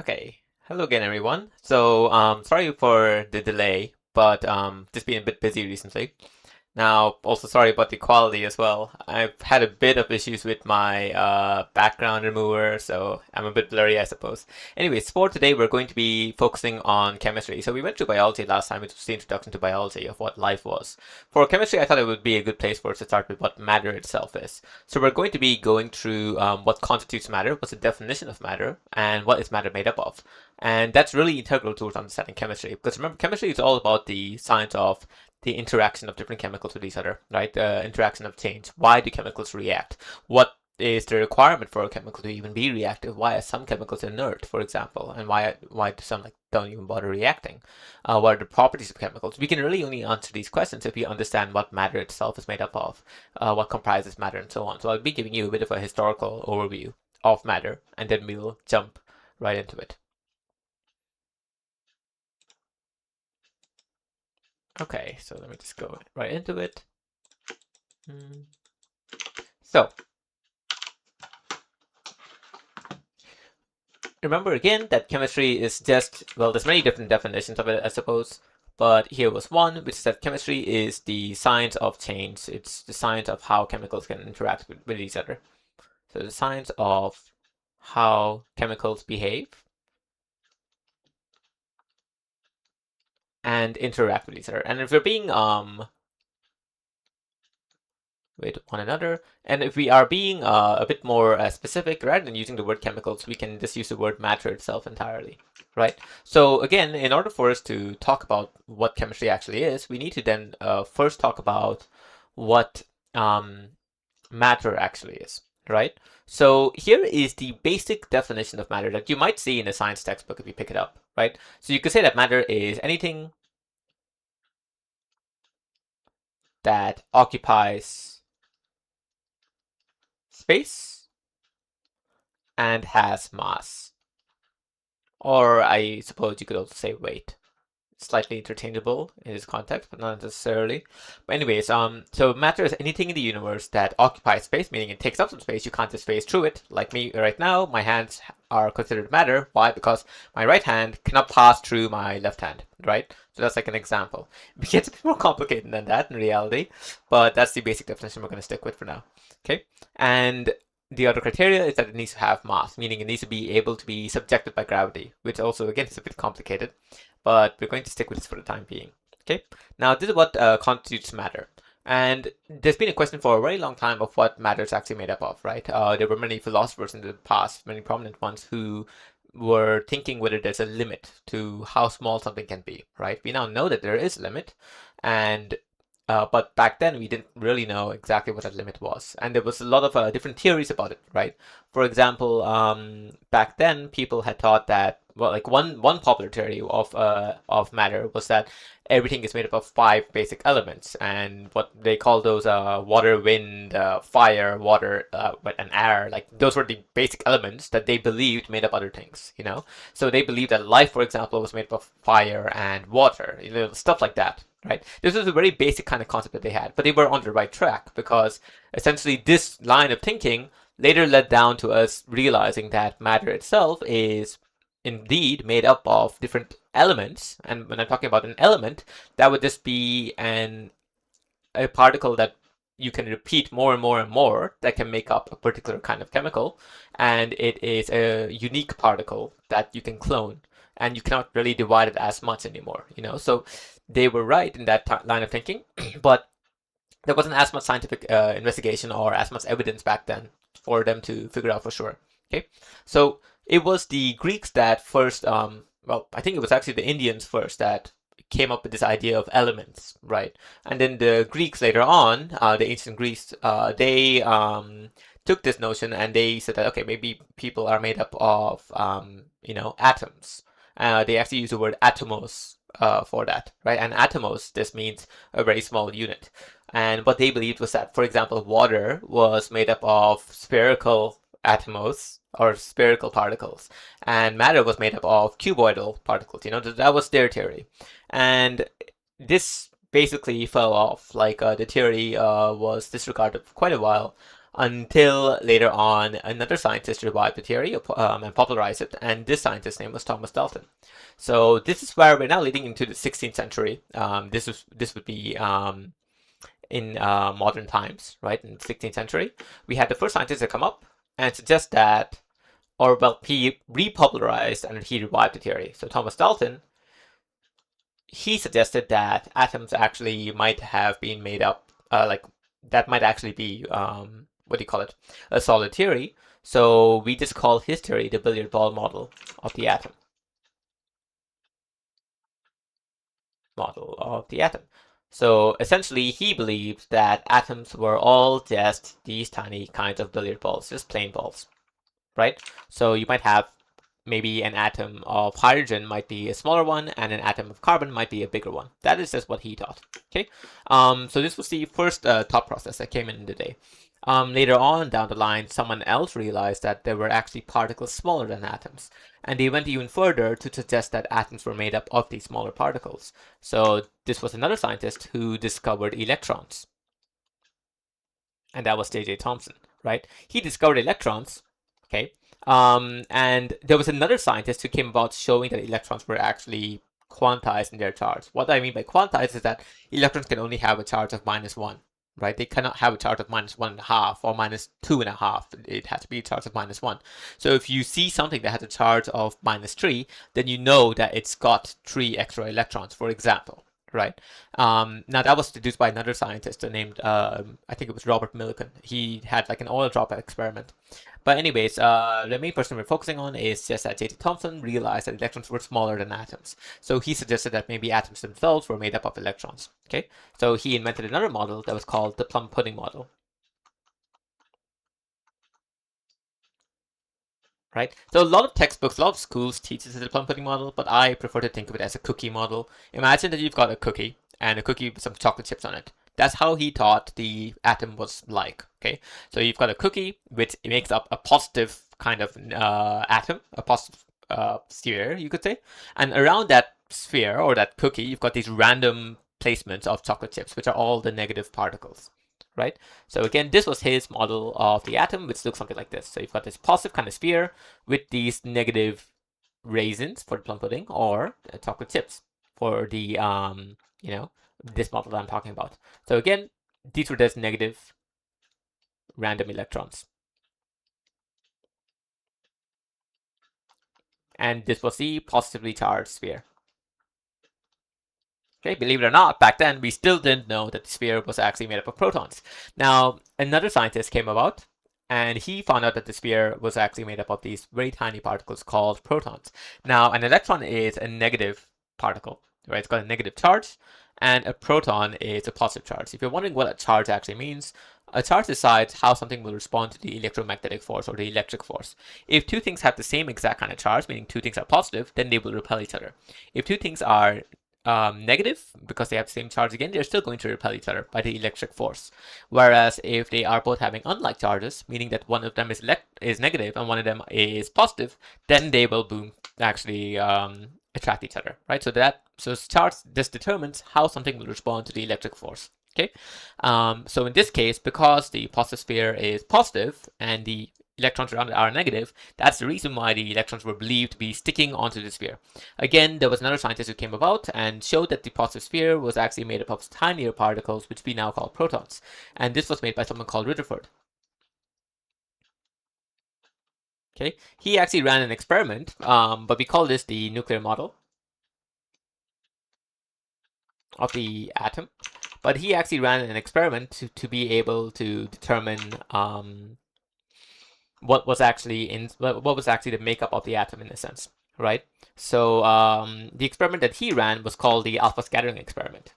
Okay, hello again, everyone. So, sorry for the delay, but just been a bit busy recently. Now, also sorry about the quality as well. I've had a bit of issues with my background remover, so I'm a bit blurry, I suppose. Anyways, for today, we're going to be focusing on chemistry. So we went through biology last time, which was the introduction to biology of what life was. For chemistry, I thought it would be a good place for us to start with what matter itself is. So we're going to be going through what constitutes matter, what's the definition of matter, and what is matter made up of. And that's really integral towards understanding chemistry, because remember, chemistry is all about the science of the interaction of different chemicals with each other, right? The interaction of change. Why do chemicals react? What is the requirement for a chemical to even be reactive? Why are some chemicals inert, for example, and why do some like don't even bother reacting? What are the properties of chemicals? We can really only answer these questions if we understand what matter itself is made up of, what comprises matter, and so on. So I'll be giving you a bit of a historical overview of matter, and then we'll jump right into it. Okay, so let me just go right into it. Mm. So, remember again that chemistry is just, well, there's many different definitions of it, I suppose, but here was one, which is that chemistry is the science of change. It's the science of how chemicals can interact with each other. So the science of how chemicals behave and interact with each other. And if we're being with one another. And if we are being a bit more specific, rather than using the word chemicals, we can just use the word matter itself entirely, right? So again, in order for us to talk about what chemistry actually is, we need to then first talk about what matter actually is, right? So here is the basic definition of matter that you might see in a science textbook if you pick it up, right? So you could say that matter is anything that occupies space and has mass. Or I suppose you could also say weight. Slightly interchangeable in this context, but not necessarily. But anyways, so matter is anything in the universe that occupies space, meaning it takes up some space. You can't just phase through it. Like me right now, my hands are considered matter. Why? Because my right hand cannot pass through my left hand, right? So that's like an example. It gets a bit more complicated than that in reality, but that's the basic definition we're going to stick with for now. Okay, and the other criteria is that it needs to have mass, meaning it needs to be able to be subjected by gravity, which also again is a bit complicated, but we're going to stick with this for the time being. Okay, now this is what constitutes matter. And there's been a question for a very long time of what matter is actually made up of, right? There were many philosophers in the past, many prominent ones, who were thinking whether there's a limit to how small something can be, right? We now know that there is a limit, and but back then we didn't really know exactly what that limit was, and there was a lot of different theories about it, right? For example, back then people had thought that, well, like one popular theory of matter was that everything is made up of five basic elements, and what they call those water, wind, fire, water, and air. Like those were the basic elements that they believed made up other things. So they believed that life, for example, was made up of fire and water, stuff like that. Right? This was a very basic kind of concept that they had, but they were on the right track because essentially this line of thinking later led down to us realizing that matter itself is indeed made up of different elements. And when I'm talking about an element, that would just be a particle that you can repeat more and more and more that can make up a particular kind of chemical. And it is a unique particle that you can clone. And you cannot really divide it as much anymore. So they were right in that line of thinking, but there wasn't as much scientific investigation or as much evidence back then for them to figure out for sure. Okay, so it was the Greeks that first, well, I think it was actually the Indians first that came up with this idea of elements, right? And then the Greeks later on, the ancient Greeks, they took this notion and they said that, okay, maybe people are made up of, atoms. They actually use the word atomos for that, right? And atomos, this means a very small unit. And what they believed was that, for example, water was made up of spherical atomos or spherical particles, and matter was made up of cuboidal particles. That was their theory, and this basically fell off. Like the theory was disregarded for quite a while until later on another scientist revived the theory and popularized it, and this scientist's name was Thomas Dalton. So this is where we're now leading into the 16th century. This would be in modern times, right? In the 16th century, we had the first scientist to come up and suggest that, or well, he repopularized and he revived the theory. So Thomas Dalton, he suggested that atoms actually might have been made up, like that might actually be what do you call it, a solid theory. So we just call his theory the billiard ball model of the atom. Model of the atom. So essentially, he believed that atoms were all just these tiny kinds of billiard balls, just plain balls, right? So you might have maybe an atom of hydrogen might be a smaller one, and an atom of carbon might be a bigger one. That is just what he thought. Okay, so this was the first thought process that came in the day. Later on down the line, someone else realized that there were actually particles smaller than atoms, and they went even further to suggest that atoms were made up of these smaller particles. So this was another scientist who discovered electrons, and that was J.J. Thomson, right? He discovered electrons, okay? And there was another scientist who came about showing that electrons were actually quantized in their charge. What I mean by quantized is that electrons can only have a charge of -1, right? They cannot have a charge of -1.5 or -2.5. It has to be a charge of -1. So if you see something that has a charge of -3, then you know that it's got 3 extra electrons, for example, right? Now that was deduced by another scientist named, I think it was Robert Millikan. He had like an oil drop experiment. But anyways, the main person we're focusing on is just that J.T. Thomson realized that electrons were smaller than atoms. So he suggested that maybe atoms themselves were made up of electrons. Okay, so he invented another model that was called the plum pudding model. Right? So a lot of textbooks, a lot of schools teach this as a plum pudding model, but I prefer to think of it as a cookie model. Imagine that you've got a cookie and a cookie with some chocolate chips on it. That's how he thought the atom was like. Okay, so you've got a cookie which makes up a positive kind of atom, a positive sphere, you could say, and around that sphere or that cookie, you've got these random placements of chocolate chips, which are all the negative particles, right? So again, this was his model of the atom, which looks something like this. So you've got this positive kind of sphere with these negative raisins for the plum pudding, or chocolate chips for the this model that I'm talking about. So again, these were just negative random electrons, and this was the positively charged sphere. Okay, believe it or not, back then we still didn't know that the sphere was actually made up of protons. Now, another scientist came about, and he found out that the sphere was actually made up of these very tiny particles called protons. Now, an electron is a negative particle, right? It's got a negative charge, and a proton is a positive charge. If you're wondering what a charge actually means, a charge decides how something will respond to the electromagnetic force or the electric force. If two things have the same exact kind of charge, meaning two things are positive, then they will repel each other. If two things are negative, because they have the same charge again, they're still going to repel each other by the electric force. Whereas if they are both having unlike charges, meaning that one of them is negative and one of them is positive, then they will actually attract each other, right? So charge just determines how something will respond to the electric force. Okay, so in this case, because the positive sphere is positive and the electrons around it are negative, that's the reason why the electrons were believed to be sticking onto the sphere. Again, there was another scientist who came about and showed that the positive sphere was actually made up of tinier particles, which we now call protons. And this was made by someone called Rutherford. Okay, he actually ran an experiment, but we call this the nuclear model of the atom. But he actually ran an experiment to be able to determine what was actually the makeup of the atom in a sense, right? So the experiment that he ran was called the alpha scattering experiment.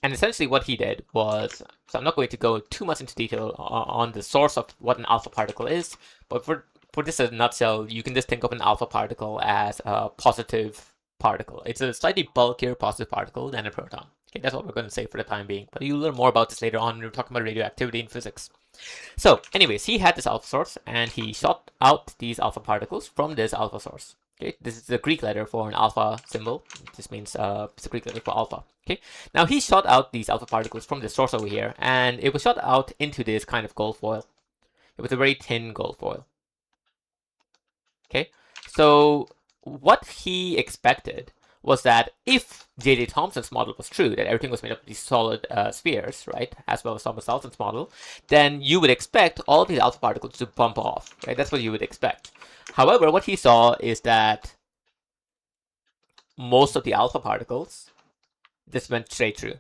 And essentially what he did was, so I'm not going to go too much into detail on the source of what an alpha particle is, but for this in a nutshell, you can just think of an alpha particle as a positive particle. It's a slightly bulkier positive particle than a proton. Okay, that's what we're going to say for the time being, but you'll learn more about this later on when we're talking about radioactivity in physics. So anyways, he had this alpha source and he shot out these alpha particles from this alpha source. Okay, this is the Greek letter for an alpha symbol. This means it's a Greek letter for alpha. Okay, now he shot out these alpha particles from the source over here, and it was shot out into this kind of gold foil. It was a very thin gold foil. Okay, so what he expected was that if J.J. Thomson's model was true, that everything was made up of these solid spheres, right, as well as Thomas Dalton's model, then you would expect all of these alpha particles to bump off, right? That's what you would expect. However, what he saw is that most of the alpha particles just went straight through,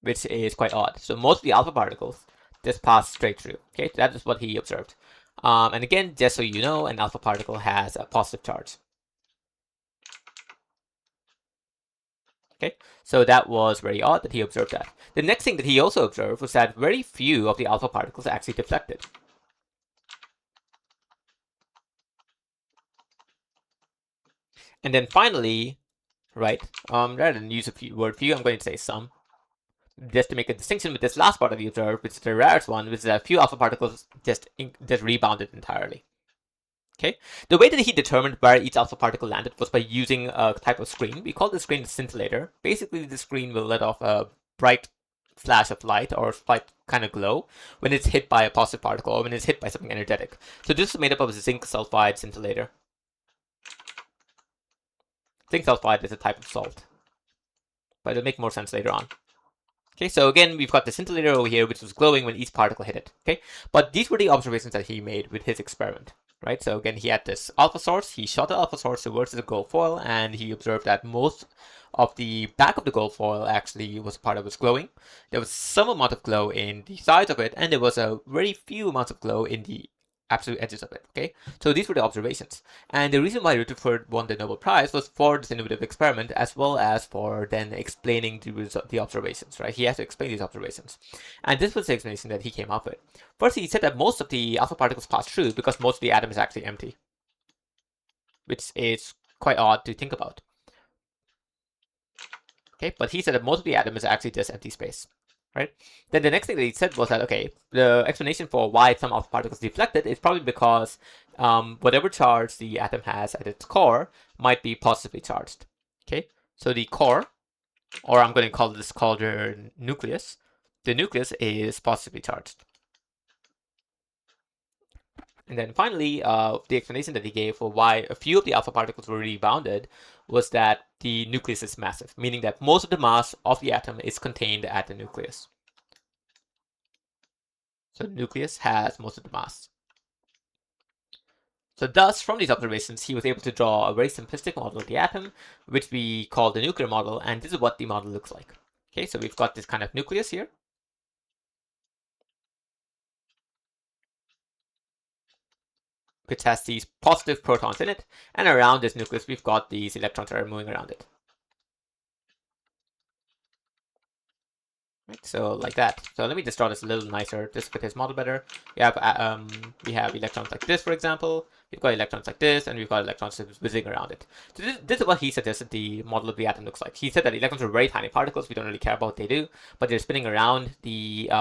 which is quite odd. So most of the alpha particles just pass straight through. Okay, that is what he observed. And again, just so you know, an alpha particle has a positive charge. Okay, so that was very odd that he observed that. The next thing that he also observed was that very few of the alpha particles actually deflected. And then finally, right, rather than use a word few, I'm going to say some, just to make a distinction with this last part of the observed, which is the rarest one, which is that a few alpha particles just rebounded entirely. Okay, the way that he determined where each alpha particle landed was by using a type of screen. We call the screen the scintillator. Basically, the screen will let off a bright flash of light or slight kind of glow when it's hit by a positive particle or when it's hit by something energetic. So this is made up of a zinc sulfide scintillator. Zinc sulfide is a type of salt, but it'll make more sense later on. Okay, so again, we've got the scintillator over here, which was glowing when each particle hit it. Okay, but these were the observations that he made with his experiment. Right, so again, he had this alpha source. He shot the alpha source towards the gold foil, and he observed that most of the back of the gold foil actually was a part that was glowing. There was some amount of glow in the sides of it, and there was a very few amounts of glow in the absolute edges of it. Okay, so these were the observations, and the reason why Rutherford won the Nobel Prize was for this innovative experiment, as well as for then explaining the observations. Right, he had to explain these observations, and this was the explanation that he came up with. First, he said that most of the alpha particles pass through because most of the atom is actually empty, which is quite odd to think about. Okay, but he said that most of the atom is actually just empty space. Right? Then the next thing that he said was that, okay, the explanation for why some alpha particles deflected is probably because whatever charge the atom has at its core might be positively charged. Okay, so the core, or I'm going to call this called your nucleus, the nucleus is positively charged. And then finally, the explanation that he gave for why a few of the alpha particles were rebounded was that the nucleus is massive, meaning that most of the mass of the atom is contained at the nucleus. So the nucleus has most of the mass. So thus, from these observations, he was able to draw a very simplistic model of the atom, which we call the nuclear model, and this is what the model looks like. Okay, so we've got this kind of nucleus here, which has these positive protons in it, and around this nucleus, we've got these electrons that are moving around it. Right, so like that. So let me just draw this a little nicer, just fit his model better. We have electrons like this, for example. We've got electrons like this, and we've got electrons whizzing around it. So this is what he suggested the model of the atom looks like. He said that electrons are very tiny particles. We don't really care about what they do, but they're spinning around the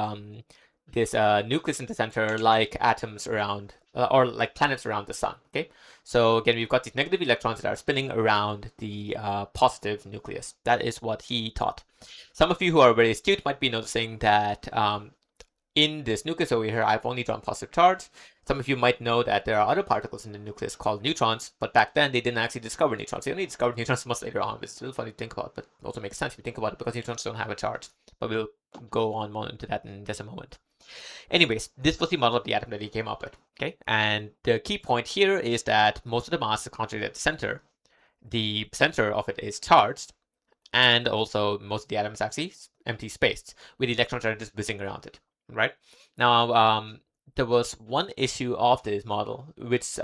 this nucleus in the center like atoms around, or like planets around the sun. Okay. So again, we've got these negative electrons that are spinning around the positive nucleus. That is what he taught. Some of you who are very astute might be noticing that in this nucleus over here, I've only drawn positive charge. Some of you might know that there are other particles in the nucleus called neutrons, but back then they didn't actually discover neutrons. They only discovered neutrons much later on, but it's still funny to think about, but also makes sense if you think about it because neutrons don't have a charge. But we'll go on more into that in just a moment. Anyways, this was the model of the atom that he came up with. Okay, and the key point here is that most of the mass is concentrated at the center. The center of it is charged, and also most of the atom is actually empty space, with electrons that are just whizzing around it. Right now, there was one issue of this model which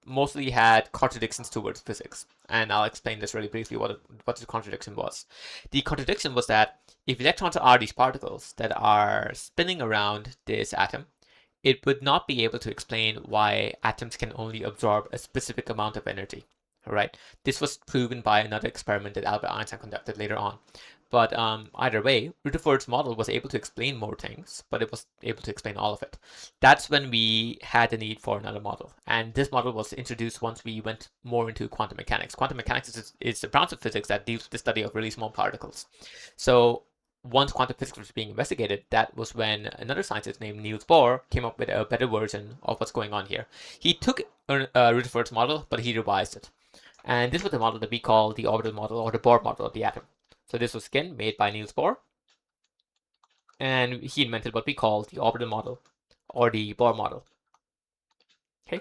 mostly had contradictions towards physics, and I'll explain this really briefly what the contradiction was. The contradiction was that if electrons are these particles that are spinning around this atom, it would not be able to explain why atoms can only absorb a specific amount of energy. Right? This was proven by another experiment that Albert Einstein conducted later on. But either way, Rutherford's model was able to explain more things, but it was able to explain all of it. That's when we had the need for another model. And this model was introduced once we went more into quantum mechanics. Quantum mechanics is the branch of physics that deals with the study of really small particles. So once quantum physics was being investigated, that was when another scientist named Niels Bohr came up with a better version of what's going on here. He took Rutherford's model, but he revised it. And this was the model that we call the orbital model or the Bohr model of the atom. So this was again made by Niels Bohr, and he invented what we call the orbital model or the Bohr model. Okay.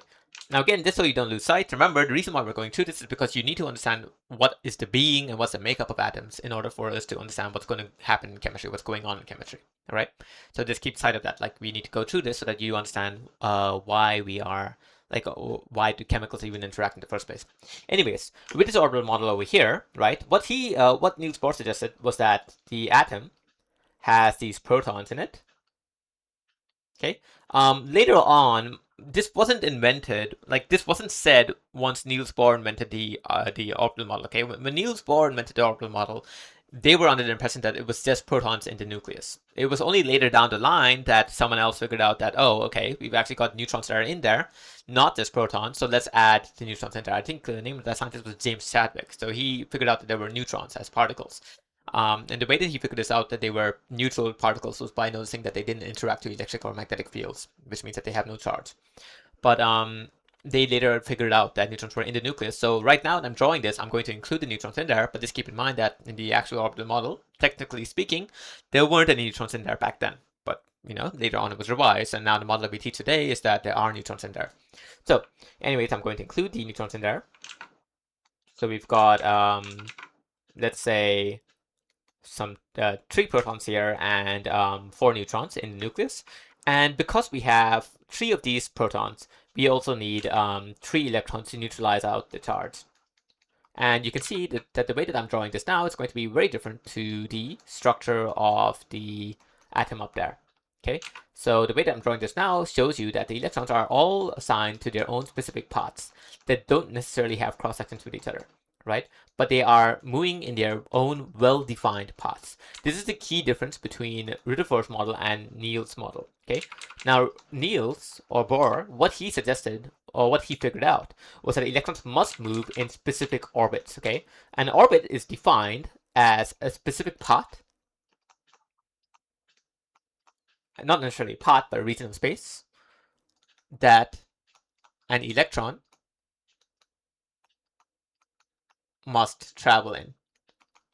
Now again, just so you don't lose sight, remember the reason why we're going through this is because you need to understand what is the being and what's the makeup of atoms in order for us to understand what's going to happen in chemistry, what's going on in chemistry. All right. So just keep sight of that. Like we need to go through this so that you understand why we are why do chemicals even interact in the first place. Anyways, with this orbital model over here, right? What Niels Bohr suggested was that the atom has these protons in it. Okay. Later on, this wasn't invented. Like this wasn't said once Niels Bohr invented the orbital model. Okay. When Niels Bohr invented the orbital model, they were under the impression that it was just protons in the nucleus. It was only later down the line that someone else figured out that, oh, okay, we've actually got neutrons that are in there, not just protons, so let's add the neutrons in there. I think the name of that scientist was James Chadwick. So he figured out that there were neutrons as particles. And the way that he figured this out that they were neutral particles was by noticing that they didn't interact with electric or magnetic fields, which means that they have no charge. But they later figured out that neutrons were in the nucleus. So right now that I'm drawing this, I'm going to include the neutrons in there, but just keep in mind that in the actual orbital model, technically speaking, there weren't any neutrons in there back then. But, later on it was revised, and now the model that we teach today is that there are neutrons in there. So, anyways, I'm going to include the neutrons in there. So we've got, let's say, some 3 protons here and 4 neutrons in the nucleus. And because we have 3 of these protons, we also need 3 electrons to neutralize out the charge. And you can see that the way that I'm drawing this now is going to be very different to the structure of the atom up there. Okay, so the way that I'm drawing this now shows you that the electrons are all assigned to their own specific paths that don't necessarily have cross sections with each other, right? But they are moving in their own well-defined paths. This is the key difference between Rutherford's model and Niels' model. Okay, now Niels or Bohr, what he suggested or what he figured out was that electrons must move in specific orbits. Okay, an orbit is defined as a specific path, not necessarily a path, but a region of space that an electron must travel in.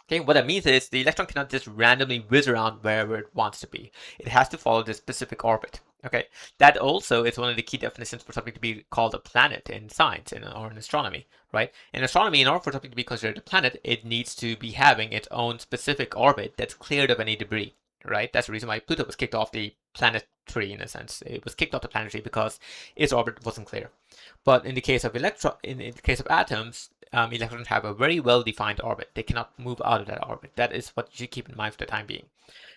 Okay, what that means is the electron cannot just randomly whiz around wherever it wants to be. It has to follow this specific orbit. Okay, that also is one of the key definitions for something to be called a planet in science or in astronomy, right? In astronomy, in order for something to be considered a planet, it needs to be having its own specific orbit that's cleared of any debris, right? That's the reason why Pluto was kicked off the planet tree in a sense. It was kicked off the planet tree because its orbit wasn't clear. But in the case of in the case of atoms, electrons have a very well-defined orbit. They cannot move out of that orbit. That is what you should keep in mind for the time being.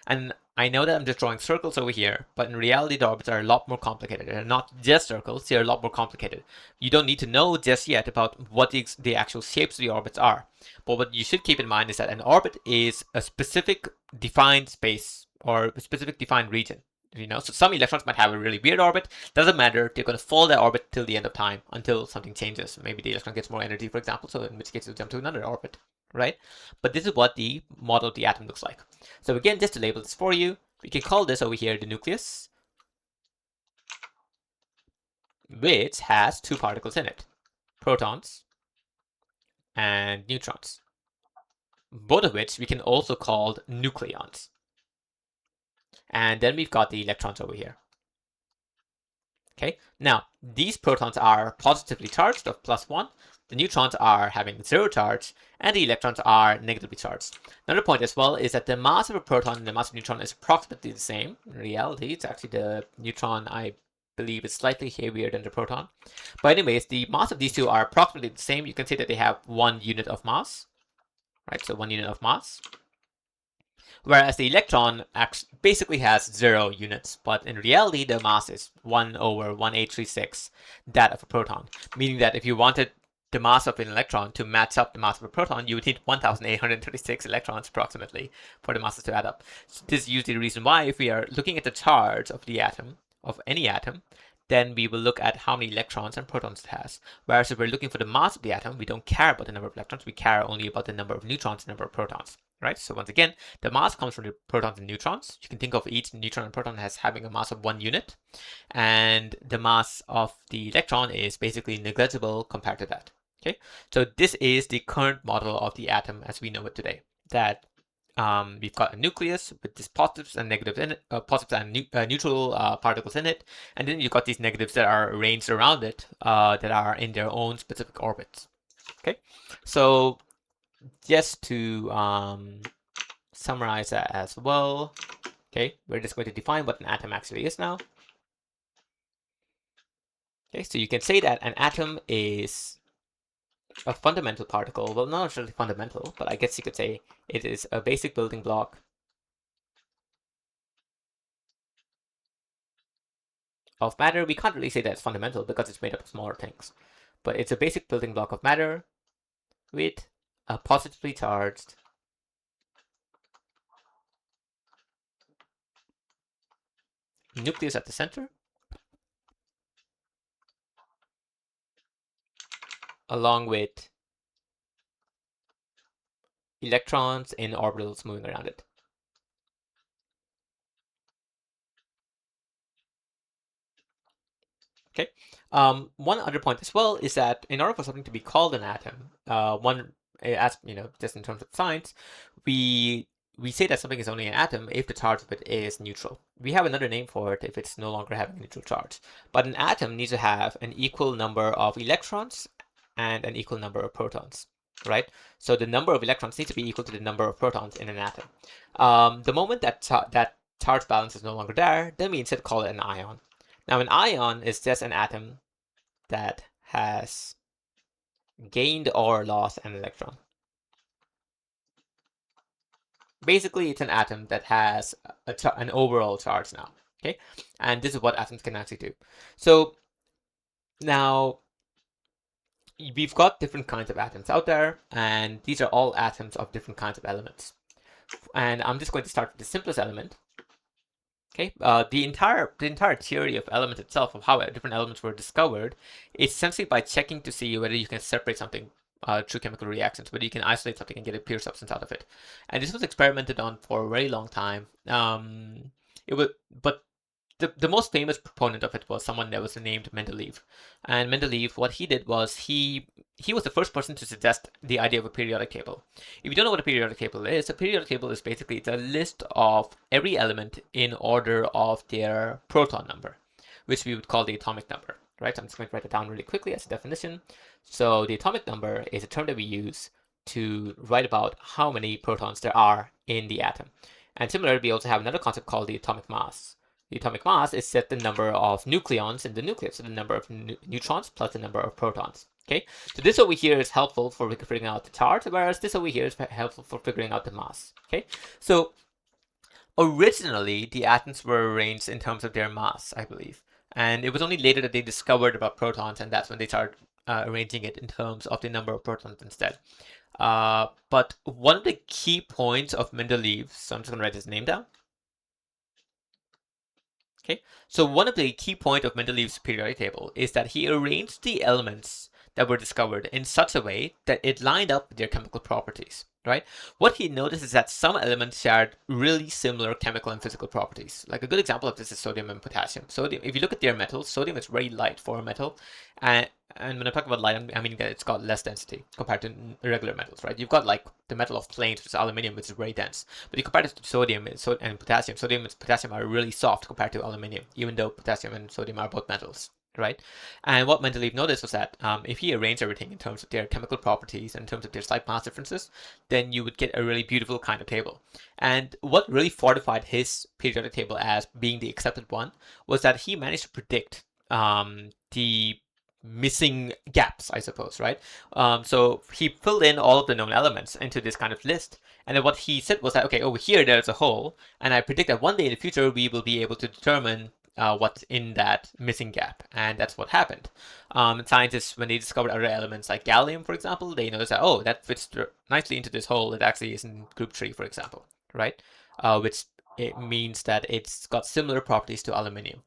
And I know that I'm just drawing circles over here, but in reality, the orbits are a lot more complicated. They're not just circles, they're a lot more complicated. You don't need to know just yet about what the actual shapes of the orbits are. But what you should keep in mind is that an orbit is a specific defined space or a specific defined region. So some electrons might have a really weird orbit. Doesn't matter. They're going to follow that orbit till the end of time until something changes. Maybe the electron gets more energy, for example. So in which case, it'll jump to another orbit, right? But this is what the model of the atom looks like. So again, just to label this for you, we can call this over here the nucleus, which has 2 particles in it, protons and neutrons, both of which we can also call nucleons. And then we've got the electrons over here. Okay, now these protons are positively charged of +1, the neutrons are having 0 charge, and the electrons are negatively charged. Another point as well is that the mass of a proton and the mass of a neutron is approximately the same. In reality, it's actually the neutron, I believe, is slightly heavier than the proton. But anyways, the mass of these two are approximately the same. You can say that they have 1 unit of mass, right? So 1 unit of mass. Whereas the electron basically has 0 units, but in reality the mass is 1/1836 that of a proton, meaning that if you wanted the mass of an electron to match up the mass of a proton, you would need 1,836 electrons approximately for the masses to add up. So this is usually the reason why, if we are looking at the charge of the atom, of any atom, then we will look at how many electrons and protons it has. Whereas if we're looking for the mass of the atom, we don't care about the number of electrons, we care only about the number of neutrons and number of protons. Right? So once again, the mass comes from the protons and neutrons. You can think of each neutron and proton as having a mass of 1 unit, and the mass of the electron is basically negligible compared to that. Okay, so this is the current model of the atom as we know it today. That we've got a nucleus with these positives and negatives in it, positives and neutral particles in it, and then you've got these negatives that are arranged around it that are in their own specific orbits. Okay, so just to summarize that as well, okay, we're just going to define what an atom actually is now. Okay, so you can say that an atom is a fundamental particle. Well, not necessarily fundamental, but I guess you could say it is a basic building block of matter. We can't really say that it's fundamental because it's made up of smaller things, but it's a basic building block of matter with a positively charged nucleus at the center, along with electrons in orbitals moving around it. Okay. One other point as well is that in order for something to be called an atom, as just in terms of science, we say that something is only an atom if the charge of it is neutral. We have another name for it if it's no longer having a neutral charge. But an atom needs to have an equal number of electrons and an equal number of protons, right? So the number of electrons needs to be equal to the number of protons in an atom. The moment that that charge balance is no longer there, then we instead call it an ion. Now, an ion is just an atom that has gained or lost an electron. Basically, it's an atom that has an overall charge now. Okay, and this is what atoms can actually do. So now we've got different kinds of atoms out there, and these are all atoms of different kinds of elements. And I'm just going to start with the simplest element. Okay, the entire theory of elements itself, of how different elements were discovered, is essentially by checking to see whether you can separate something through chemical reactions, whether you can isolate something and get a pure substance out of it. And this was experimented on for a very long time. But the most famous proponent of it was someone that was named Mendeleev. And Mendeleev, what he did was he was the first person to suggest the idea of a periodic table. If you don't know what a periodic table is, a periodic table is basically a list of every element in order of their proton number, which we would call the atomic number, right? I'm just going to write it down really quickly as a definition. So the atomic number is a term that we use to write about how many protons there are in the atom. And similarly, we also have another concept called the atomic mass. The atomic mass is set the number of nucleons in the nucleus, so the number of neutrons plus the number of protons. Okay, so this over here is helpful for figuring out the charge, whereas this over here is helpful for figuring out the mass. Okay, so originally the atoms were arranged in terms of their mass, I believe, and it was only later that they discovered about protons, and that's when they started arranging it in terms of the number of protons instead. But one of the key points of Mendeleev, so I'm just going to write his name down. Okay, so one of the key points of Mendeleev's periodic table is that he arranged the elements that were discovered in such a way that it lined up with their chemical properties, right? What he noticed is that some elements shared really similar chemical and physical properties. Like a good example of this is sodium and potassium. Sodium, if you look at their metals, sodium is very light for a metal, and when I talk about light, I mean that it's got less density compared to regular metals, right? You've got like the metal of planes, which is aluminium, which is very dense. But you compare this to sodium and potassium. Sodium and potassium are really soft compared to aluminium, even though potassium and sodium are both metals, right? And what Mendeleev noticed was that if he arranged everything in terms of their chemical properties and in terms of their slight mass differences, then you would get a really beautiful kind of table. And what really fortified his periodic table as being the accepted one was that he managed to predict the missing gaps, I suppose, right? So he filled in all of the known elements into this kind of list. And then what he said was that, okay, over here there's a hole, and I predict that one day in the future we will be able to determine what's in that missing gap, and that's what happened. Scientists, when they discovered other elements like gallium, for example, they noticed that, oh, that fits nicely into this hole. It actually is in group 3, for example, right? Which it means that it's got similar properties to aluminium.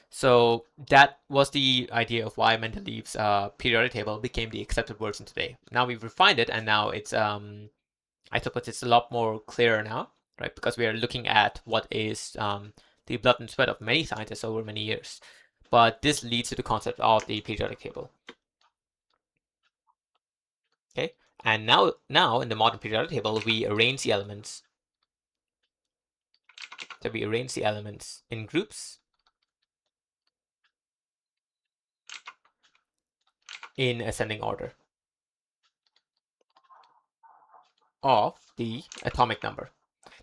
So that was the idea of why Mendeleev's periodic table became the accepted version today. Now we've refined it, and now it's I suppose it's a lot more clearer now, right? Because we are looking at what is the blood and sweat of many scientists over many years. But this leads to the concept of the periodic table. Okay, and now in the modern periodic table, we arrange the elements. So we arrange the elements in groups in ascending order of the atomic number.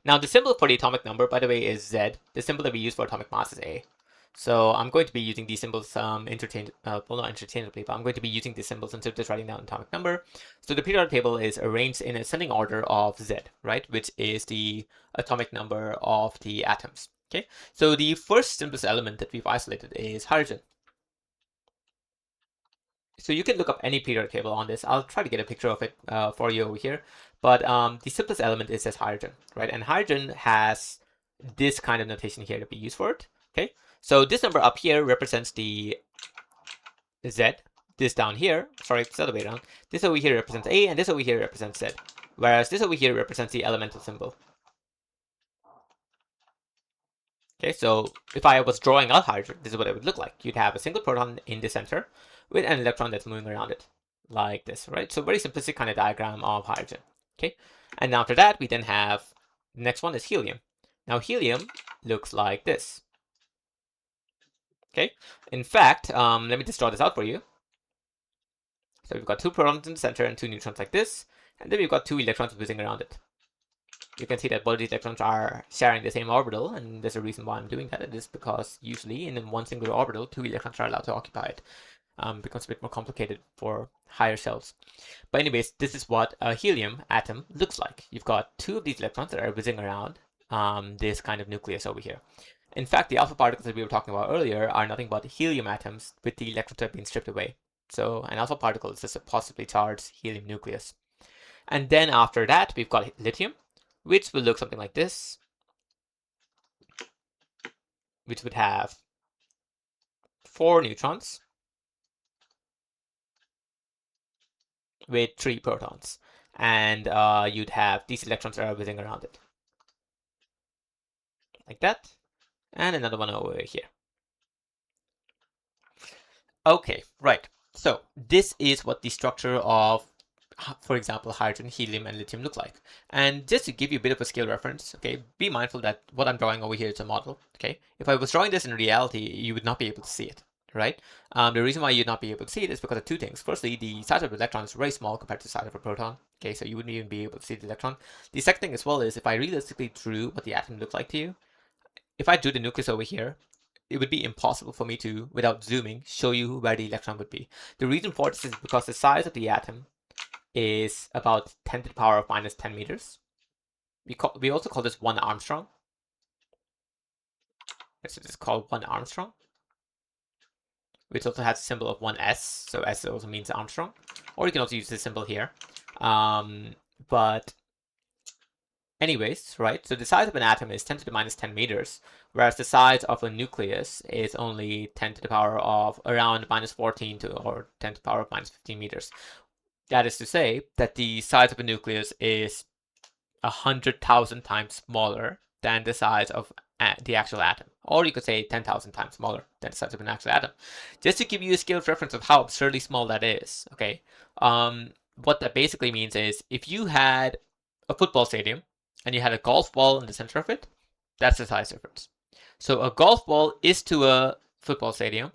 Now the symbol for the atomic number, by the way, is Z. The symbol that we use for atomic mass is A. So I'm going to be using these symbols well, not interchangeably, but I'm going to be using these symbols instead of just writing down atomic number. So the periodic table is arranged in ascending order of Z, right? Which is the atomic number of the atoms. Okay, so the first simplest element that we've isolated is hydrogen. So you can look up any periodic table on this. I'll try to get a picture of it for you over here. But the simplest element is just hydrogen, right? And hydrogen has this kind of notation here that we use for it. Okay, so this number up here represents the Z. This down here, sorry, it's the other way around. This over here represents A, and this over here represents Z. Whereas this over here represents the elemental symbol. Okay, so if I was drawing out hydrogen, this is what it would look like. You'd have a single proton in the center with an electron that's moving around it, like this, right? So very simplistic kind of diagram of hydrogen. Okay, and after that, we then have the next one is helium. Now helium looks like this. Okay, in fact, let me just draw this out for you. So we've got two protons in the center and two neutrons like this, and then we've got two electrons whizzing around it. You can see that both these electrons are sharing the same orbital, and there's a reason why I'm doing that. It is because usually in one single orbital, two electrons are allowed to occupy it. Becomes a bit more complicated for higher shells. But anyways, this is what a helium atom looks like. You've got two of these electrons that are whizzing around this kind of nucleus over here. In fact, the alpha particles that we were talking about earlier are nothing but helium atoms with the electrons that have been stripped away. So an alpha particle is just a positively charged helium nucleus. And then after that, we've got lithium, which will look something like this, which would have 4 neutrons with 3 protons. And you'd have these electrons that are whizzing around it. Like that. And another one over here. Okay, right. So this is what the structure of, for example, hydrogen, helium, and lithium look like. And just to give you a bit of a scale reference, okay, be mindful that what I'm drawing over here is a model, okay? If I was drawing this in reality, you would not be able to see it, right? The reason why you'd not be able to see it is because of two things. Firstly, the size of the electron is very small compared to the size of a proton, okay? So you wouldn't even be able to see the electron. The second thing as well is if I realistically drew what the atom looked like to you, if I drew the nucleus over here, it would be impossible for me to, without zooming, show you where the electron would be. The reason for this is because the size of the atom is about 10 to the power of minus 10 meters. We also call this 1 Armstrong. Let's just call 1 Armstrong, which also has a symbol of 1s, so s also means Armstrong. Or you can also use this symbol here. But anyways, right, so the size of an atom is 10 to the minus 10 meters, whereas the size of a nucleus is only 10 to the power of around minus 14 to, or 10 to the power of minus 15 meters. That is to say that the size of a nucleus is 100,000 times smaller than the size of the actual atom. Or you could say 10,000 times smaller than the size of an actual atom. Just to give you a scale of reference of how absurdly small that is, okay? What that basically means is if you had a football stadium and you had a golf ball in the center of it, that's the size difference. So a golf ball is to a football stadium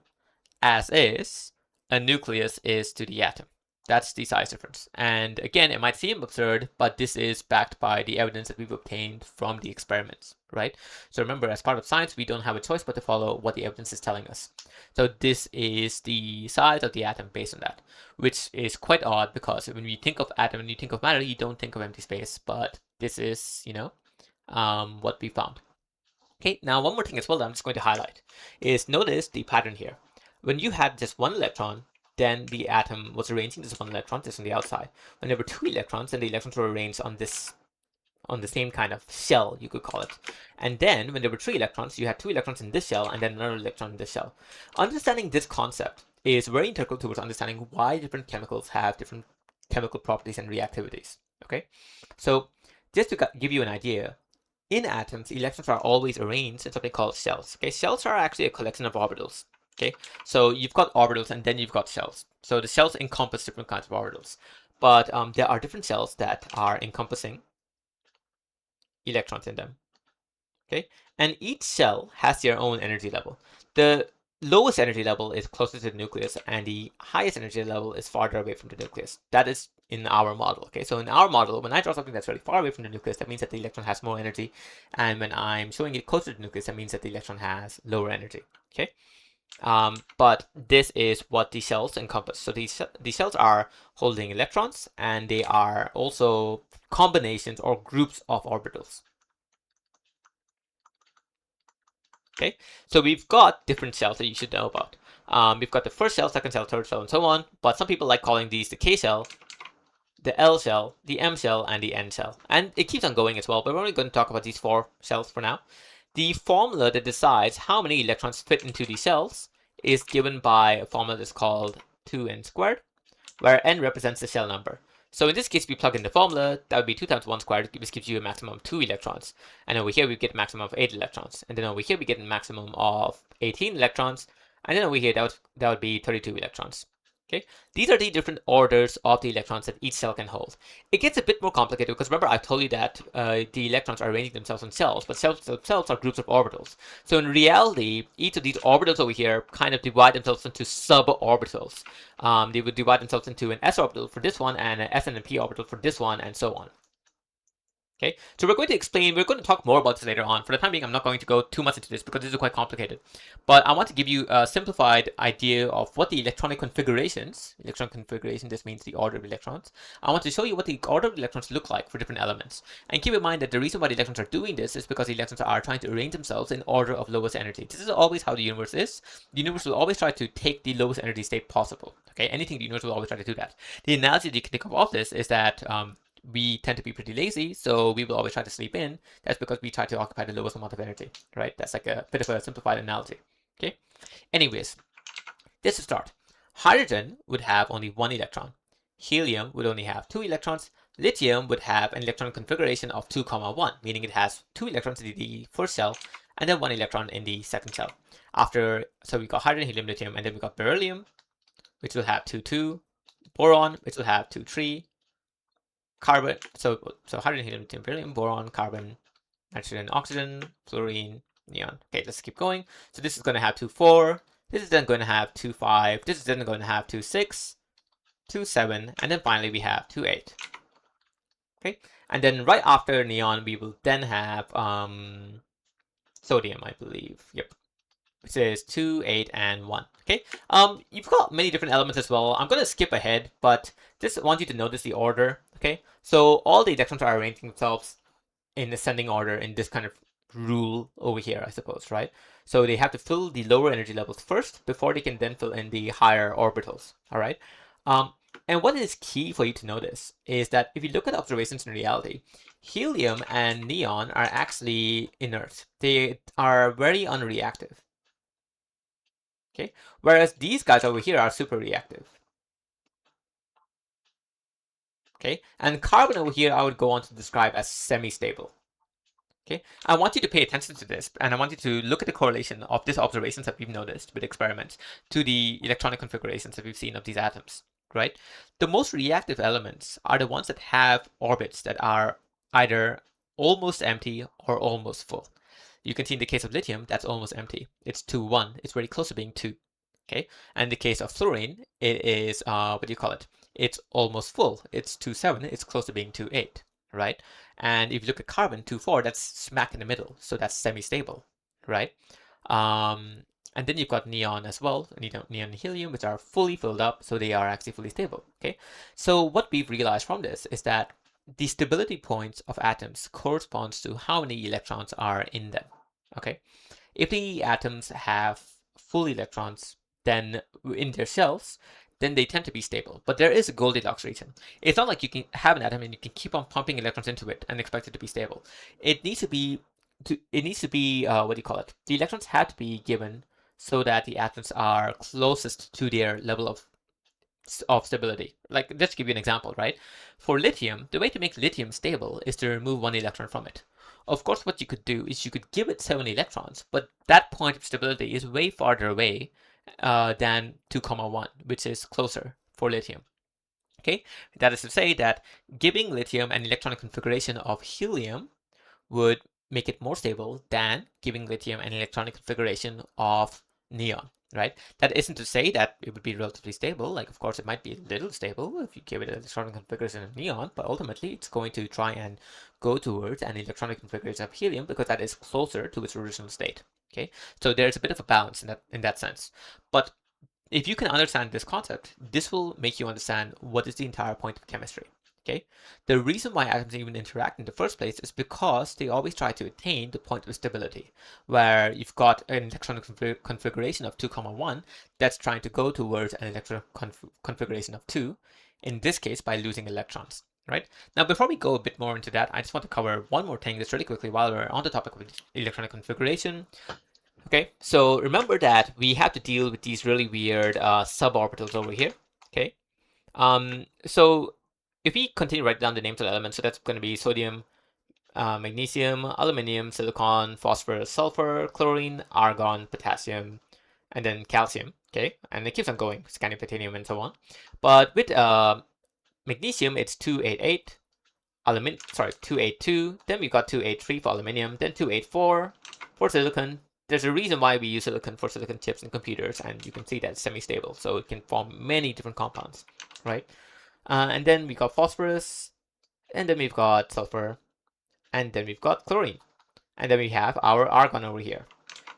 as is a nucleus is to the atom. That's the size difference. And again, it might seem absurd, but this is backed by the evidence that we've obtained from the experiments, right? So remember, as part of science, we don't have a choice but to follow what the evidence is telling us. So this is the size of the atom based on that, which is quite odd because when you think of atom and you think of matter, you don't think of empty space, but this is, what we found. Okay, now one more thing as well that I'm just going to highlight is notice the pattern here. When you had just one electron, then the atom was arranging this one electron just on the outside. When there were two electrons, then the electrons were arranged on the same kind of shell, you could call it. And then when there were three electrons, you had two electrons in this shell and then another electron in this shell. Understanding this concept is very integral towards understanding why different chemicals have different chemical properties and reactivities. Okay, so just to give you an idea, in atoms, electrons are always arranged in something called shells. Okay, shells are actually a collection of orbitals. Okay, so you've got orbitals and then you've got shells. So the shells encompass different kinds of orbitals, but there are different shells that are encompassing electrons in them. Okay, and each shell has their own energy level. The lowest energy level is closer to the nucleus, and the highest energy level is farther away from the nucleus. That is in our model. Okay, so in our model, when I draw something that's really far away from the nucleus, that means that the electron has more energy, and when I'm showing it closer to the nucleus, that means that the electron has lower energy. Okay, but this is what the shells encompass. So these shells are holding electrons, and they are also combinations or groups of orbitals. Okay, so we've got different shells that you should know about. We've got the first shell, second shell, third shell, and so on, but some people like calling these the K shell, the L shell, the M shell, and the N shell. And it keeps on going as well, but we're only going to talk about these four shells for now. The formula that decides how many electrons fit into these shells is given by a formula that's called 2n squared, where n represents the shell number. So in this case, we plug in the formula, that would be 2 times 1 squared, which gives you a maximum of 2 electrons. And over here, we get a maximum of 8 electrons. And then over here, we get a maximum of 18 electrons. And then over here, that would be 32 electrons. Okay, these are the different orders of the electrons that each cell can hold. It gets a bit more complicated because remember I told you that the electrons are arranging themselves in cells, but cells themselves are groups of orbitals. So in reality, each of these orbitals over here kind of divide themselves into suborbitals. They would divide themselves into an s orbital for this one and an s and a p orbital for this one, and so on. Okay, so we're going to talk more about this later on. For the time being, I'm not going to go too much into this because this is quite complicated. But I want to give you a simplified idea of what the electron configuration, this means the order of electrons. I want to show you what the order of electrons look like for different elements. And keep in mind that the reason why the electrons are doing this is because the electrons are trying to arrange themselves in order of lowest energy. This is always how the universe is. The universe will always try to take the lowest energy state possible. Okay, anything in the universe will always try to do that. The analogy that you can think of this is that we tend to be pretty lazy, so we will always try to sleep in. That's because we try to occupy the lowest amount of energy, right? That's like a bit of a simplified analogy, okay? Anyways, just to start, hydrogen would have only one electron. Helium would only have two electrons. Lithium would have an electron configuration of 2, 1, meaning it has two electrons in the first cell and then one electron in the second cell. So we got hydrogen, helium, lithium, and then we got beryllium, which will have 2, 2, boron, which will have 2, 3, carbon, so hydrogen, helium, lithium, beryllium, boron, carbon, nitrogen, oxygen, fluorine, neon. Okay, let's keep going. So this is going to have 2, 4. This is then going to have 2, 5. This is then going to have 2, 6, 2, 7, and then finally we have 2, 8. Okay, and then right after neon, we will then have sodium, I believe. Yep. Which is 2, 8, and 1. Okay. You've got many different elements as well. I'm going to skip ahead, but just want you to notice the order. Okay. So all the electrons are arranging themselves in ascending order in this kind of rule over here, I suppose, right? So they have to fill the lower energy levels first before they can then fill in the higher orbitals. All right. And what is key for you to notice is that if you look at observations in reality, helium and neon are actually inert. They are very unreactive. Okay, whereas these guys over here are super reactive. Okay, and carbon over here I would go on to describe as semi-stable. Okay, I want you to pay attention to this, and I want you to look at the correlation of these observations that we've noticed with experiments to the electronic configurations that we've seen of these atoms, right? The most reactive elements are the ones that have orbits that are either almost empty or almost full. You can see in the case of lithium, that's almost empty. It's 2, 1. It's very close to being 2. Okay, and in the case of fluorine, it is, what do you call it? It's almost full. It's 2, 7. It's close to being 2, 8, right? And if you look at carbon, 2, 4, that's smack in the middle. So that's semi-stable, right? And then you've got neon as well, neon and helium, which are fully filled up. So they are actually fully stable, okay? So what we've realized from this is that the stability points of atoms corresponds to how many electrons are in them. Okay, if the atoms have full electrons, then in their shells, then they tend to be stable. But there is a Goldilocks region. It's not like you can have an atom and you can keep on pumping electrons into it and expect it to be stable. It needs to be what do you call it? The electrons have to be given so that the atoms are closest to their level of stability. Like, just to give you an example, right? For lithium, the way to make lithium stable is to remove one electron from it. Of course, what you could do is you could give it 7 electrons, but that point of stability is way farther away than 2, 1, which is closer for lithium. Okay, that is to say that giving lithium an electronic configuration of helium would make it more stable than giving lithium an electronic configuration of neon, right? That isn't to say that it would be relatively stable. Like, of course, it might be a little stable if you give it an electronic configuration of neon, but ultimately it's going to try and go towards an electronic configuration of helium because that is closer to its original state. Okay, so there's a bit of a balance in that sense. But if you can understand this concept, this will make you understand what is the entire point of chemistry. Okay, the reason why atoms even interact in the first place is because they always try to attain the point of stability, where you've got an electronic configuration of 2, 1 that's trying to go towards an electronic configuration of 2, in this case by losing electrons. Right now, before we go a bit more into that, I just want to cover one more thing just really quickly while we're on the topic of electronic configuration. Okay, so remember that we have to deal with these really weird suborbitals over here. Okay, so if we continue to write down the names of the elements, so that's going to be sodium, magnesium, aluminium, silicon, phosphorus, sulfur, chlorine, argon, potassium, and then calcium. Okay, and it keeps on going, scandium, platinum, and so on. But with magnesium, it's 288. 282. Then we got 283 for aluminium. Then 284 for silicon. There's a reason why we use silicon for silicon chips and computers, and you can see that it's semi-stable, so it can form many different compounds, right? And then we got phosphorus, and then we've got sulfur, and then we've got chlorine, and then we have our argon over here.